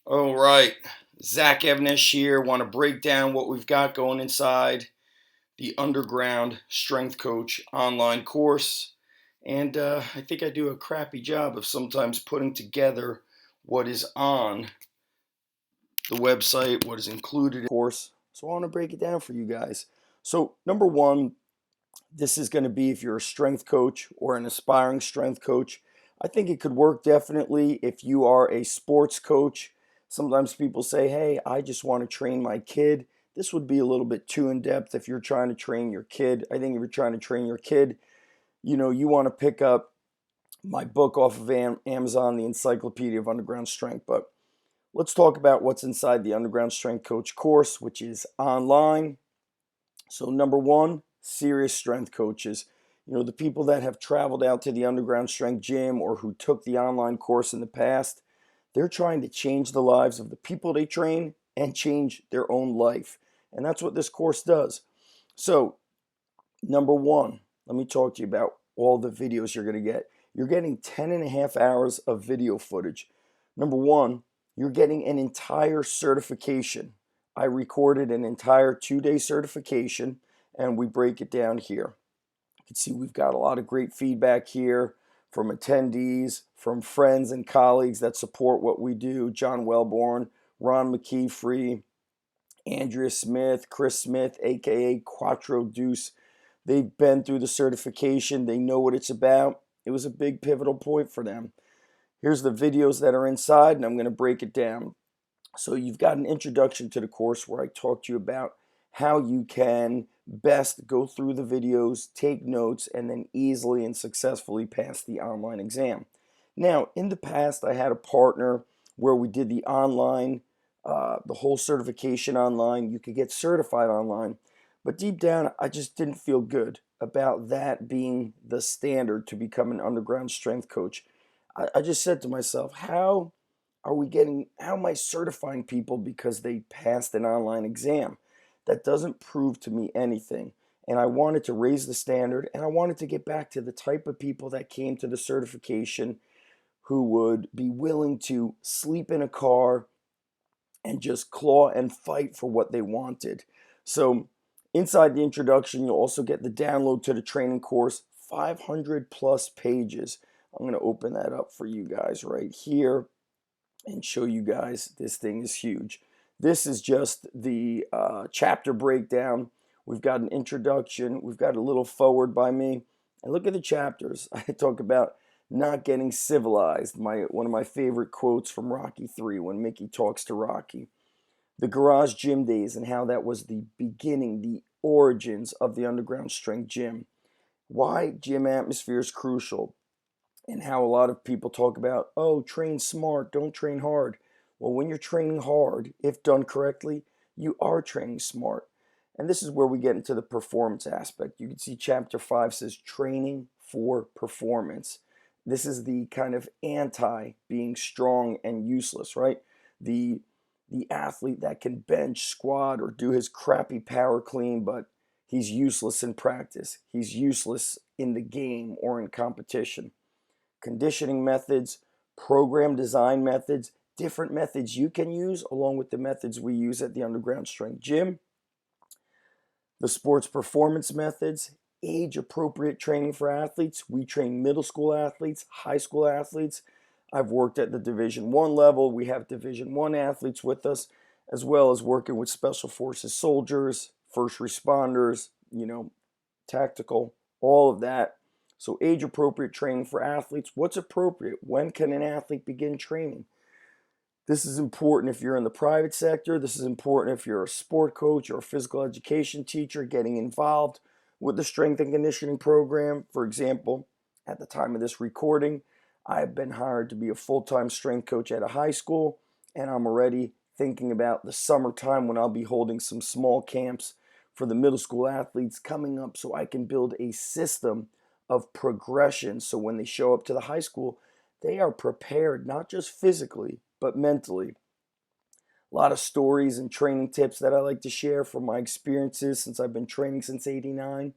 All right, Zach Evanish here. Want to break down what we've got going inside the Underground Strength Coach online course. And I think I do a crappy job of sometimes putting together what is on the website, what is included in the course. So I want to break it down for you guys. So, number one, this is going to be if you're a strength coach or an aspiring strength coach. I think it could work definitely if you are a sports coach. Sometimes people say, hey, I just want to train my kid. This would be a little bit too in depth if you're trying to train your kid. I think if you're trying to train your kid, you want to pick up my book off of Amazon, the Encyclopedia of Underground Strength. But let's talk about what's inside the Underground Strength Coach course, which is online. So, number one, serious strength coaches. The people that have traveled out to the Underground Strength Gym or who took the online course in the past, they're trying to change the lives of the people they train and change their own life. And that's what this course does. So, number one, let me talk to you about all the videos you're going to get. You're getting 10 and a half hours of video footage. Number one, you're getting an entire certification. I recorded an entire 2-day certification and we break it down here. You can see we've got a lot of great feedback here from attendees, from friends and colleagues that support what we do. John Wellborn, Ron McKeefrey, Andrea Smith, Chris Smith, aka Quattro Deuce. They've been through the certification. They know what it's about. It was a big pivotal point for them. Here's the videos that are inside, and I'm going to break it down. So you've got an introduction to the course where I talk to you about how you can best go through the videos, take notes, and then easily and successfully pass the online exam. Now, in the past, I had a partner where we did the online, the whole certification online. You could get certified online. But deep down, I just didn't feel good about that being the standard to become an underground strength coach. I just said to myself, how am I certifying people because they passed an online exam? That doesn't prove to me anything. And I wanted to raise the standard and I wanted to get back to the type of people that came to the certification who would be willing to sleep in a car and just claw and fight for what they wanted. So, inside the introduction, you'll also get the download to the training course, 500 plus pages. I'm going to open that up for you guys right here and show you guys this thing is huge. This is just the chapter breakdown. We've got an introduction. We've got a little forward by me. And look at the chapters. I talk about not getting civilized. One of my favorite quotes from Rocky 3 when Mickey talks to Rocky. The garage gym days and how that was the beginning, the origins of the underground strength gym. Why gym atmosphere is crucial and how a lot of people talk about, oh, train smart, don't train hard. Well, when you're training hard, if done correctly, you are training smart. And this is where we get into the performance aspect. You can see chapter 5 says training for performance. This is the kind of anti being strong and useless, right? The athlete that can bench, squat, or do his crappy power clean, but he's useless in practice. He's useless in the game or in competition. Conditioning methods, program design methods, different methods you can use along with the methods we use at the Underground Strength Gym. The sports performance methods, age appropriate training for athletes. We train middle school athletes, high school athletes. I've worked at the Division 1 level. We have Division 1 athletes with us, as well as working with special forces soldiers, first responders, tactical, all of that. So age appropriate training for athletes. What's appropriate? When can an athlete begin training? This is important if you're in the private sector. This is important if you're a sport coach or a physical education teacher getting involved with the strength and conditioning program. For example, at the time of this recording, I have been hired to be a full-time strength coach at a high school, and I'm already thinking about the summertime when I'll be holding some small camps for the middle school athletes coming up so I can build a system of progression so when they show up to the high school, they are prepared not just physically, but mentally. A lot of stories and training tips that I like to share from my experiences since I've been training since '89.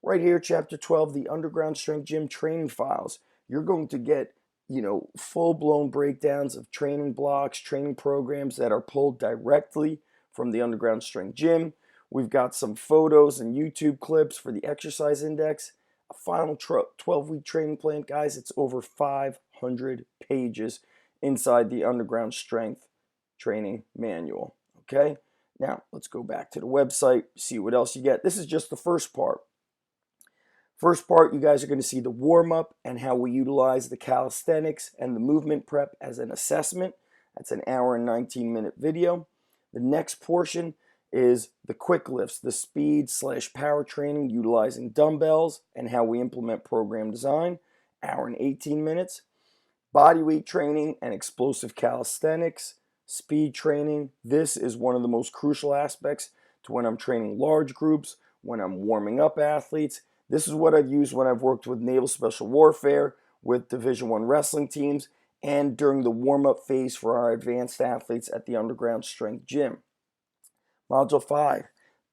Right here, chapter 12, the Underground Strength Gym training files. You're going to get full-blown breakdowns of training blocks, training programs that are pulled directly from the Underground Strength Gym. We've got some photos and YouTube clips for the exercise index. A final 12-week training plan, guys. It's over 500 pages inside the Underground Strength Training Manual. Okay, now let's go back to the website, see what else you get. This is just the first part. First part, you guys are going to see the warm-up and how we utilize the calisthenics and the movement prep as an assessment. That's an hour and 19-minute video. The next portion is the quick lifts, the speed/power training utilizing dumbbells and how we implement program design, hour and 18 minutes. Body weight training and explosive calisthenics, speed training. This is one of the most crucial aspects to when I'm training large groups, when I'm warming up athletes. This is what I've used when I've worked with Naval Special Warfare, with Division I wrestling teams, and during the warm-up phase for our advanced athletes at the Underground Strength Gym. Module 5,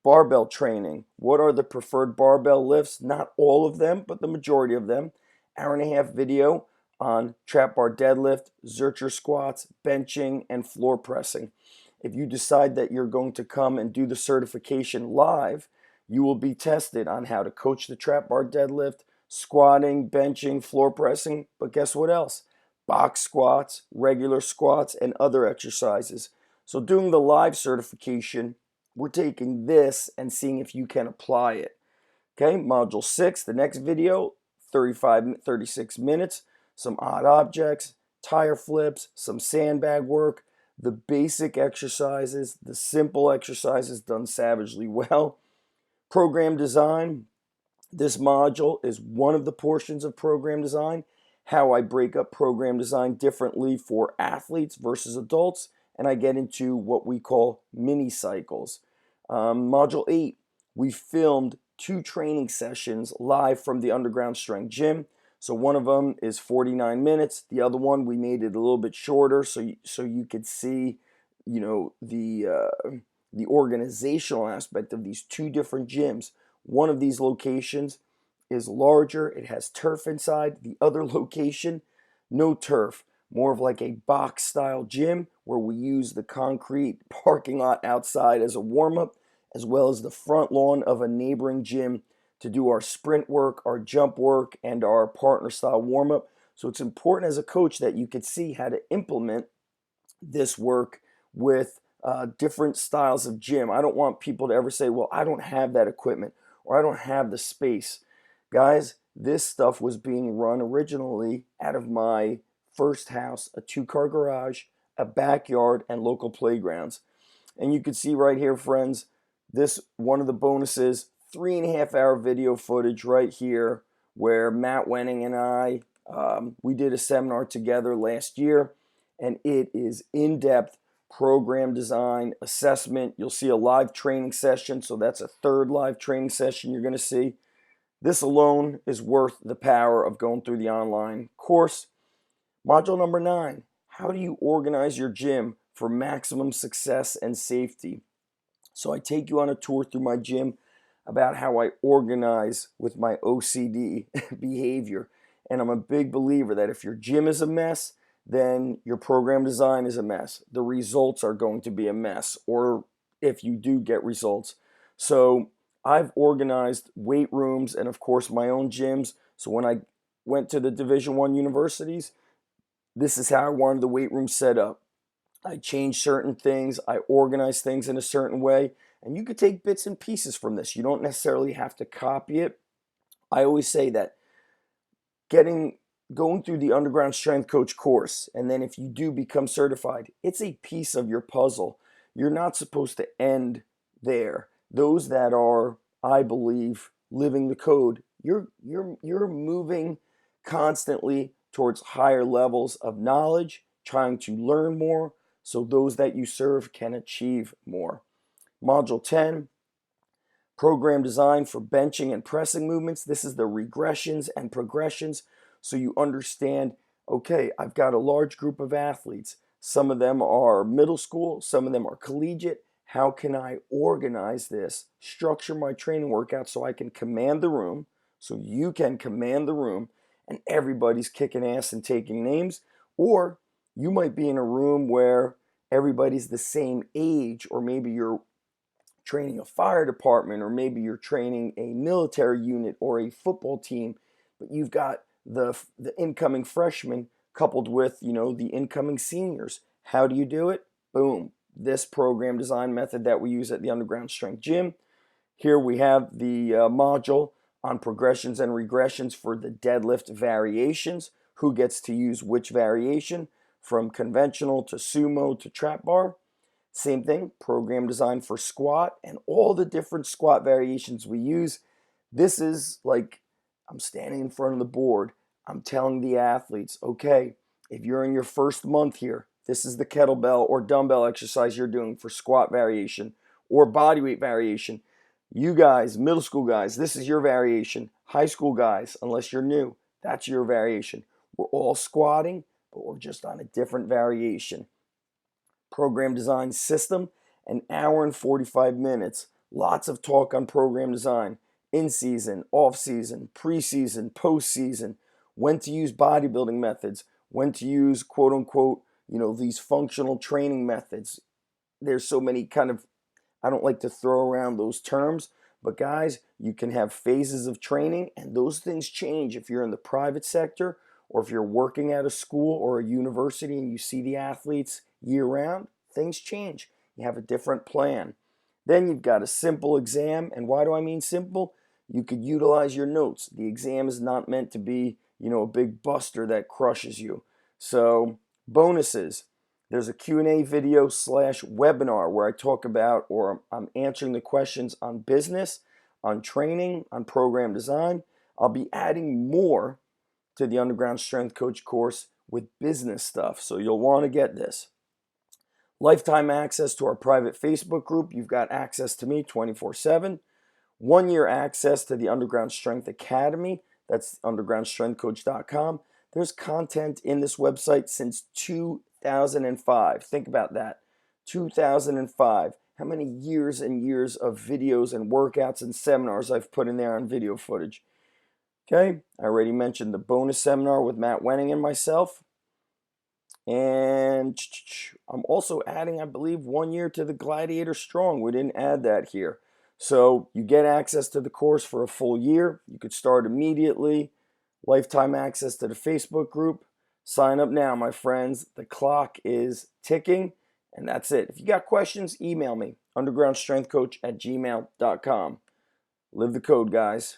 barbell training. What are the preferred barbell lifts? Not all of them, but the majority of them. Hour and a half video on trap bar deadlift, Zercher squats, benching, and floor pressing. If you decide that you're going to come and do the certification live, you will be tested on how to coach the trap bar deadlift, squatting, benching, floor pressing, but guess what else? Box squats, regular squats, and other exercises. So doing the live certification, we're taking this and seeing if you can apply it. Okay, Module 6, the next video, 36 minutes, some odd objects, tire flips, some sandbag work, the basic exercises, the simple exercises done savagely well. Program design, this module is one of the portions of program design, how I break up program design differently for athletes versus adults, and I get into what we call mini cycles. Module 8, we filmed 2 training sessions live from the Underground Strength Gym. So one of them is 49 minutes. The other one, we made it a little bit shorter so you could see, the organizational aspect of these 2 different gyms. One of these locations is larger. It has turf inside. The other location, no turf. More of like a box style gym where we use the concrete parking lot outside as a warm-up, as well as the front lawn of a neighboring gym to do our sprint work, our jump work, and our partner style warm-up. So it's important as a coach that you could see how to implement this work with different styles of gym. I don't want people to ever say, well, I don't have that equipment or I don't have the space. Guys, this stuff was being run originally out of my first house, a 2-car garage, a backyard, and local playgrounds. And you can see right here, friends, this one of the bonuses, 3.5-hour video footage right here where Matt Wenning and I, we did a seminar together last year, and it is in-depth program design, assessment. You'll see a live training session, so that's a 3rd live training session you're going to see. This alone is worth the power of going through the online course. Module number 9, how do you organize your gym for maximum success and safety? So I take you on a tour through my gym about how I organize with my OCD behavior. And I'm a big believer that if your gym is a mess, then your program design is a mess. The results are going to be a mess, or if you do get results. So I've organized weight rooms and of course my own gyms. So when I went to the Division I universities, this is how I wanted the weight room set up. I changed certain things, I organized things in a certain way, and you could take bits and pieces from this. You don't necessarily have to copy it. I always say that going through the Underground Strength Coach course, and then if you do become certified, it's a piece of your puzzle. You're not supposed to end there. Those that are, I believe, living the code, you're moving constantly towards higher levels of knowledge, trying to learn more, so those that you serve can achieve more. Module 10, program design for benching and pressing movements. This is the regressions and progressions, so you understand, okay, I've got a large group of athletes. Some of them are middle school, some of them are collegiate. How can I organize this, structure my training workout so I can command the room, so you can command the room, and everybody's kicking ass and taking names. Or you might be in a room where everybody's the same age, or maybe you're training a fire department, or maybe you're training a military unit or a football team, but you've got the incoming freshmen coupled with, the incoming seniors. How do you do it? Boom. This program design method that we use at the Underground Strength Gym. Here we have the module on progressions and regressions for the deadlift variations. Who gets to use which variation, from conventional to sumo to trap bar. Same thing, program design for squat and all the different squat variations we use. This is like I'm standing in front of the board. I'm telling the athletes, okay, if you're in your first month here, this is the kettlebell or dumbbell exercise you're doing for squat variation or bodyweight variation. You guys, middle school guys, this is your variation. High school guys, unless you're new, that's your variation. We're all squatting, but we're just on a different variation. Program design system, an hour and 45 minutes. Lots of talk on program design, in season, off season, preseason, postseason, when to use bodybuilding methods, when to use quote unquote, these functional training methods. There's so many I don't like to throw around those terms, but guys, you can have phases of training, and those things change if you're in the private sector or if you're working at a school or a university and you see the athletes year round. Things change. You have a different plan. Then you've got a simple exam, and why do I mean simple? You could utilize your notes. The exam is not meant to be, a big buster that crushes you. So, bonuses. There's a Q&A video / webinar where I talk about, or I'm answering the questions on business, on training, on program design. I'll be adding more to the Underground Strength Coach course with business stuff, so you'll want to get this. Lifetime access to our private Facebook group. You've got access to me 24/7. 1 year access to the Underground Strength Academy. That's undergroundstrengthcoach.com. There's content in this website since 2005. Think about that. 2005. How many years and years of videos and workouts and seminars I've put in there on video footage. Okay, I already mentioned the bonus seminar with Matt Wenning and myself. And I'm also adding, I believe, 1 year to the Gladiator Strong. We didn't add that here. So you get access to the course for a full year. You could start immediately. Lifetime access to the Facebook group. Sign up now, my friends. The clock is ticking, and that's it. If you got questions, email me, undergroundstrengthcoach@gmail.com. Live the code, guys.